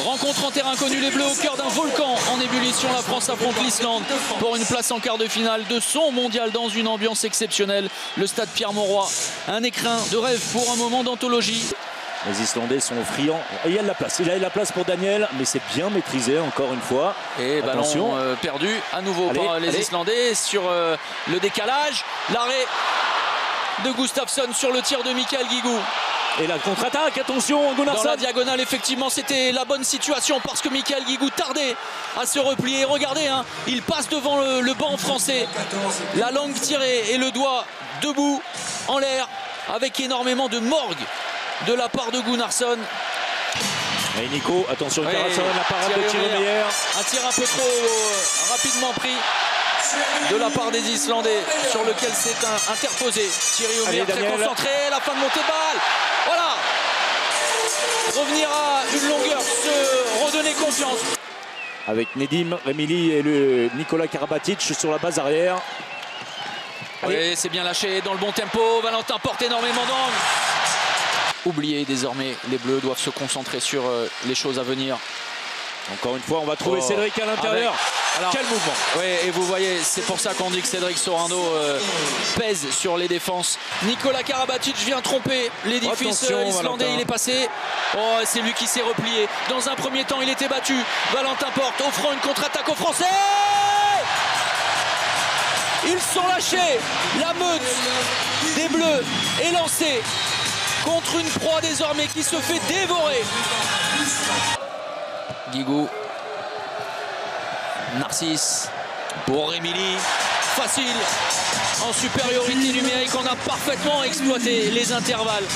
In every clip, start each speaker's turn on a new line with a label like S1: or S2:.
S1: Rencontre en terrain connu, les Bleus au cœur d'un volcan en ébullition. La France affronte l'Islande pour une place en quart de finale de son mondial dans une ambiance exceptionnelle. Le stade Pierre-Mauroy, un écrin de rêve pour un moment d'anthologie.
S2: Les Islandais sont friands. Il y a de la place. Il y a de la place pour Daniel, mais c'est bien maîtrisé encore une fois.
S1: Et
S2: attention.
S1: ballon perdu à nouveau par les Islandais sur le décalage. L'arrêt de Gustafsson sur le tir de Mikael Guigou.
S2: Et la contre-attaque, attention, Gunnarsson.
S1: Dans la diagonale, effectivement, c'était la bonne situation parce que Mikael Guigou tardait à se replier. Regardez, hein, il passe devant le banc français. La langue tirée et le doigt debout en l'air avec énormément de morgue de la part de Gunnarsson.
S2: Et Nico, attention, Karlsson, la parade de Thierry Meyer.
S1: Un tir un peu trop rapidement pris de la part des Islandais sur lequel s'est interposé Thierry Meyer, très concentré, la fin de montée de balle. Voilà, revenir à une longueur, se redonner confiance.
S2: Avec Nedim, Remili et le Nikola Karabatic sur la base arrière.
S1: Oui, c'est bien lâché dans le bon tempo. Valentin porte énormément d'angle. Oubliez désormais, les Bleus doivent se concentrer sur les choses à venir.
S2: Encore une fois, on va trouver Cédric à l'intérieur. Quel mouvement!
S1: Oui, et vous voyez, c'est pour ça qu'on dit que Cédric Sorando pèse sur les défenses. Nikola Karabatic vient tromper l'édifice islandais. Il est passé. Oh, c'est lui qui s'est replié. Dans un premier temps, il était battu. Valentin porte, offrant une contre-attaque aux Français. Ils sont lâchés. La meute des Bleus est lancée contre une proie désormais qui se fait dévorer. Guigou, Narcisse pour Remili, facile, en supériorité numérique. On a parfaitement exploité les intervalles.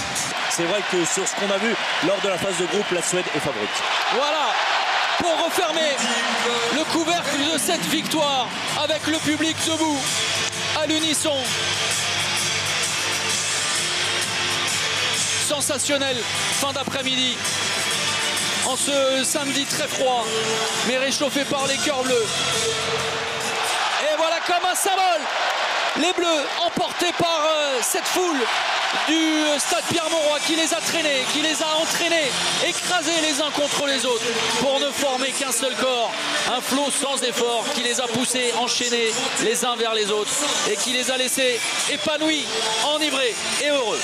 S2: C'est vrai que sur ce qu'on a vu lors de la phase de groupe, la Suède est favorite.
S1: Voilà, pour refermer le couvercle de cette victoire avec le public debout à l'unisson. Sensationnel fin d'après-midi en ce samedi très froid mais réchauffé par les cœurs bleus. Et voilà, comme un symbole, les Bleus emportés par cette foule du stade Pierre-Mauroy qui les a traînés, qui les a entraînés, écrasés les uns contre les autres pour ne former qu'un seul corps. Un flot sans effort qui les a poussés, enchaînés les uns vers les autres et qui les a laissés épanouis, enivrés et heureux.